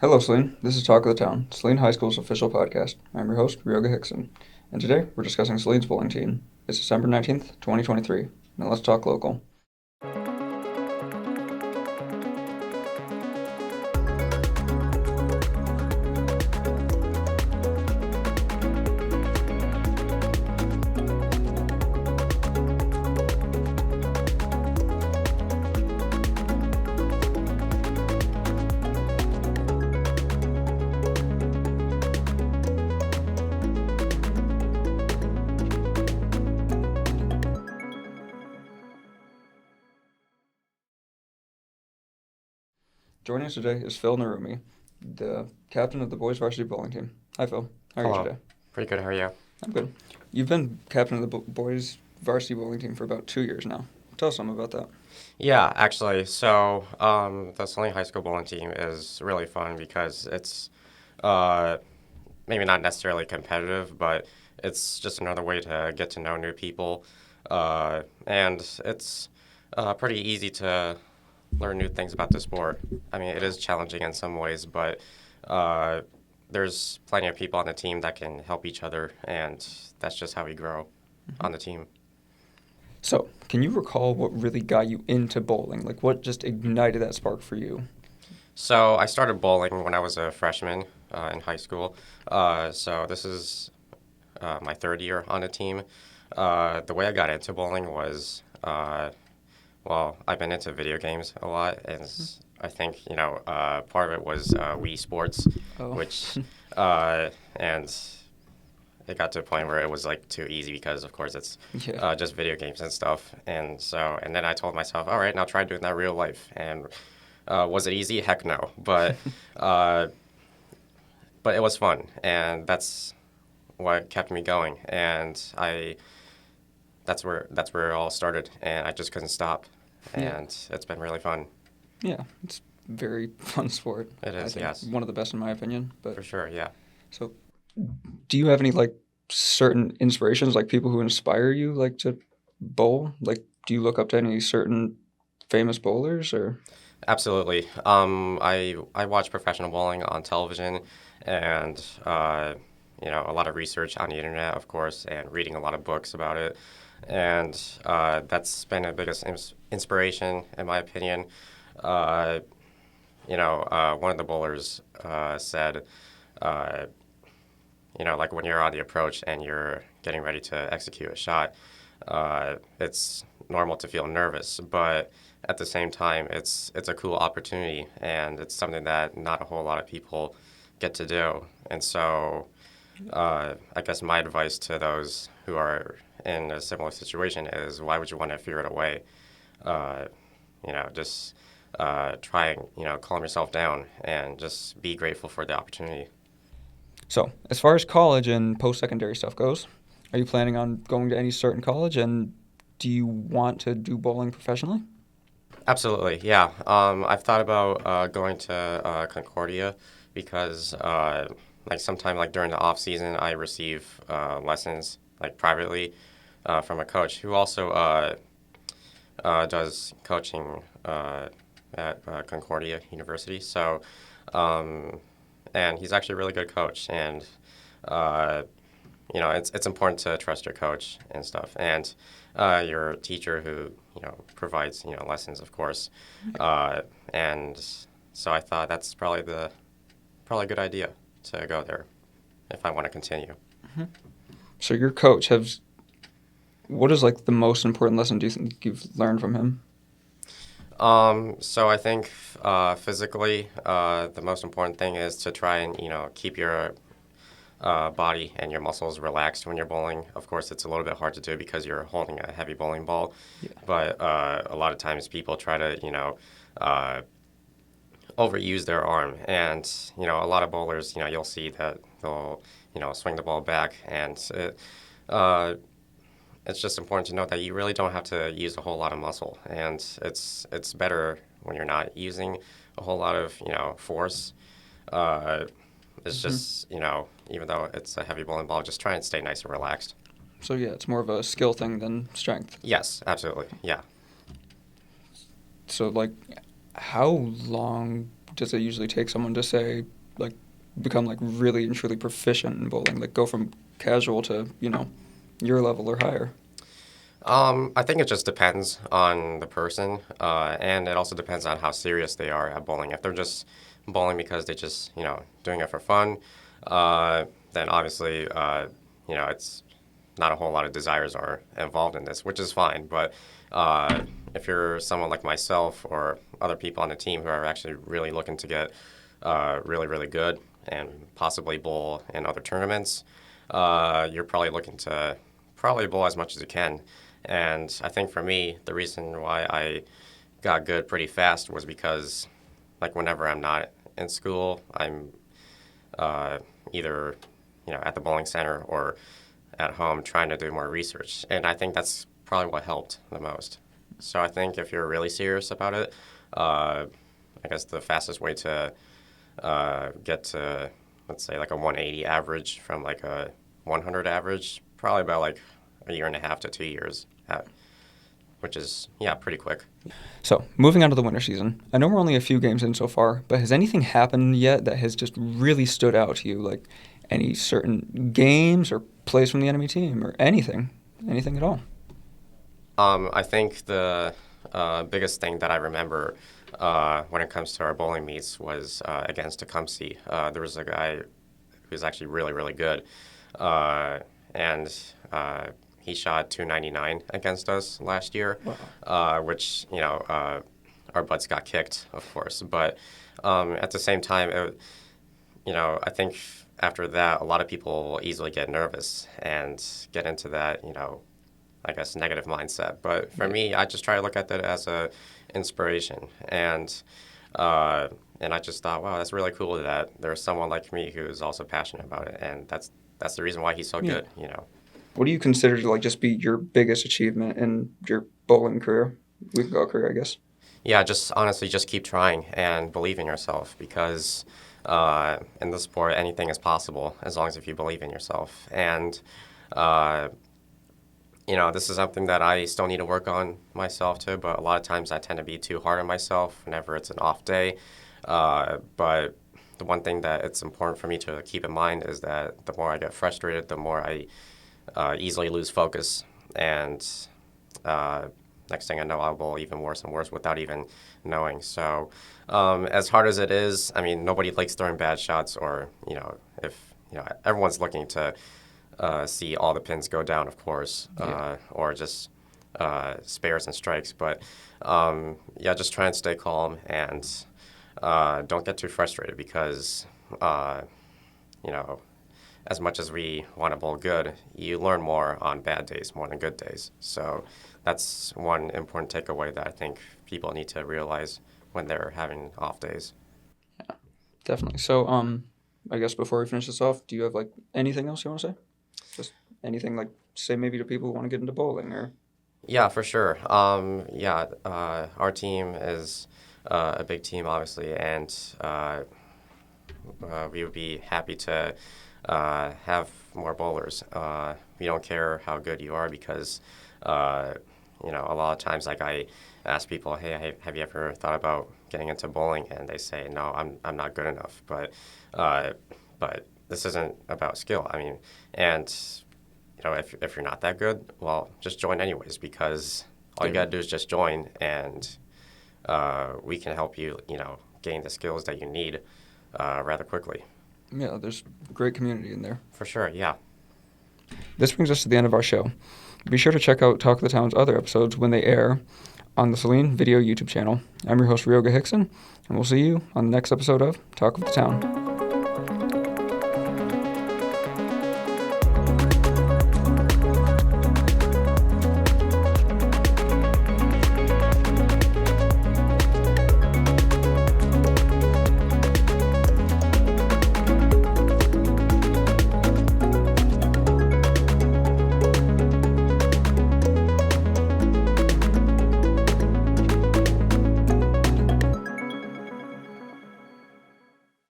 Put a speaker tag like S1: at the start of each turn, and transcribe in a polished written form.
S1: Hello, Celine. This is Talk of the Town, Celine High School's official podcast. I'm your host, Ryoga Hickson, and today we're discussing Celine's bowling team. It's December 19th, 2023. Now let's talk local. Joining us today is Phil Narumi, the captain of the boys varsity bowling team. Hi, Phil. How are you
S2: Hello.
S1: today?
S2: Pretty good. How are you?
S1: I'm good. You've been captain of the boys varsity bowling team for about 2 years now. Tell us something about that.
S2: Yeah, actually. The Celine High School bowling team is really fun because it's uh, maybe not necessarily competitive, but it's just another way to get to know new people. And it's pretty easy to learn new things about the sport. I mean, it is challenging in some ways, but uh, there's plenty of people on the team that can help each other, and that's just how we grow on the team.
S1: So, can you recall what really got you into bowling? Like, what just ignited that spark for you?
S2: So I started bowling when I was a freshman in high school. So this is my third year on a team. The way I got into bowling was, I've been into video games a lot, and I think part of it was Wii Sports,
S1: Oh,
S2: which and it got to a point where it was like too easy because of course it's
S1: yeah.
S2: just video games and stuff. And then I told myself, all right, now try doing that real life. And was it easy? Heck no. Uh, but it was fun, and that's what kept me going. And that's where it all started, and I just couldn't stop.
S1: Yeah.
S2: And it's been really fun.
S1: Yeah, it's a very fun sport.
S2: It
S1: I
S2: is,
S1: think
S2: yes,
S1: one of the best in my opinion. But
S2: for sure. Yeah.
S1: so, do you have any like certain inspirations, like people who inspire you, like to bowl? Like, do you look up to any certain famous bowlers or?
S2: Absolutely. I watch professional bowling on television, and a lot of research on the internet, of course, and reading a lot of books about it, and that's been the biggest inspiration, in my opinion. Uh, One of the bowlers said, uh, like when you're on the approach and you're getting ready to execute a shot, it's normal to feel nervous, but at the same time, it's a cool opportunity, and it's something that not a whole lot of people get to do. And so, I guess my advice to those who are in a similar situation is, why would you want to fear it away? Uh, just try and calm yourself down and just be grateful for the opportunity.
S1: So, as far as college and post-secondary stuff goes, are you planning on going to any certain college, and do you want to do bowling professionally?
S2: Absolutely, yeah. I've thought about going to Concordia because, like, sometime like during the off season, I receive lessons like privately from a coach who also does coaching at Concordia University. Um, and he's actually a really good coach, and uh, it's important to trust your coach and stuff, and your teacher who provides lessons, of course, and so I thought that's probably a good idea to go there if I want to continue.
S1: So, your coach has what is like the most important lesson do you think you've learned from him?
S2: So I think physically, the most important thing is to try and keep your body and your muscles relaxed when you're bowling. Of course, it's a little bit hard to do because you're holding a heavy bowling ball,
S1: Yeah.
S2: but a lot of times people try to uh, overuse their arm, and a lot of bowlers, you'll see that they'll swing the ball back, and uh, it's just important to note that you really don't have to use a whole lot of muscle, and it's better when you're not using a whole lot of force. Uh, it's
S1: Hmm.
S2: just even though it's a heavy bowling ball, just try and stay nice and relaxed.
S1: So yeah, it's more of a skill thing than strength.
S2: Yes, absolutely, yeah.
S1: So like, how long does it usually take someone to say, like, become like really and truly proficient in bowling, like go from casual to, your level or higher?
S2: I think it just depends on the person, and it also depends on how serious they are at bowling. If they're just bowling because they just, doing it for fun, then obviously, it's not a whole lot of desires are involved in this, which is fine. But if you're someone like myself or other people on the team who are actually really looking to get really, really good and possibly bowl in other tournaments, you're probably looking to probably bowl as much as you can. And I think for me, the reason why I got good pretty fast was because, like, whenever I'm not in school, I'm either, at the bowling center or at home trying to do more research. And I think that's probably what helped the most. So I think if you're really serious about it, I guess the fastest way to get to, let's say, like a 180 average from like a 100 average, probably about like a year and a half to 2 years, which is, yeah, pretty quick.
S1: So, moving on to the winter season. I know we're only a few games in so far, but has anything happened yet that has just really stood out to you? Like any certain games or plays from the enemy team or anything? Anything at all?
S2: I think the biggest thing that I remember when it comes to our bowling meets was against Tecumseh. There was a guy who was actually really, really good, and he shot 299 against us last year, which, our butts got kicked, of course. But at the same time, I think after that, a lot of people will easily get nervous and get into that, I guess, negative mindset. But for me, I just try to look at that as a inspiration. And I just thought, wow, that's really cool that there's someone like me who is also passionate about it. And that's the reason why he's so good,
S1: What do you consider to like just be your biggest achievement in your bowling career? We can go career, I guess.
S2: Yeah, just honestly, just keep trying and believe in yourself because in the sport, anything is possible as long as if you believe in yourself. And this is something that I still need to work on myself too, but a lot of times I tend to be too hard on myself whenever it's an off day. But the one thing that it's important for me to keep in mind is that the more I get frustrated, the more I easily lose focus. And next thing I know, I will even worse and worse without even knowing. So as hard as it is, I mean, nobody likes throwing bad shots or, if, everyone's looking to see all the pins go down, of course, or just spares and strikes. But just try and stay calm and don't get too frustrated because, as much as we want to bowl good, you learn more on bad days more than good days. So that's one important takeaway that I think people need to realize when they're having off days.
S1: Yeah, definitely. So, I guess before we finish this off, do you have like anything else you want to say? Just anything like say maybe to people who want to get into bowling or?
S2: Yeah, for sure. Our team is a big team, obviously, and we would be happy to have more bowlers. We don't care how good you are because, a lot of times, like I ask people, hey, have you ever thought about getting into bowling? And they say, no, I'm not good enough. But this isn't about skill. I mean, and if you're not that good, well, just join anyways because all you gotta do is just join, and we can help you, gain the skills that you need rather quickly.
S1: Yeah, there's a great community in there.
S2: For sure, yeah.
S1: This brings us to the end of our show. Be sure to check out Talk of the Town's other episodes when they air on the Celine Video YouTube channel. I'm your host, Ryoga Hickson, and we'll see you on the next episode of Talk of the Town.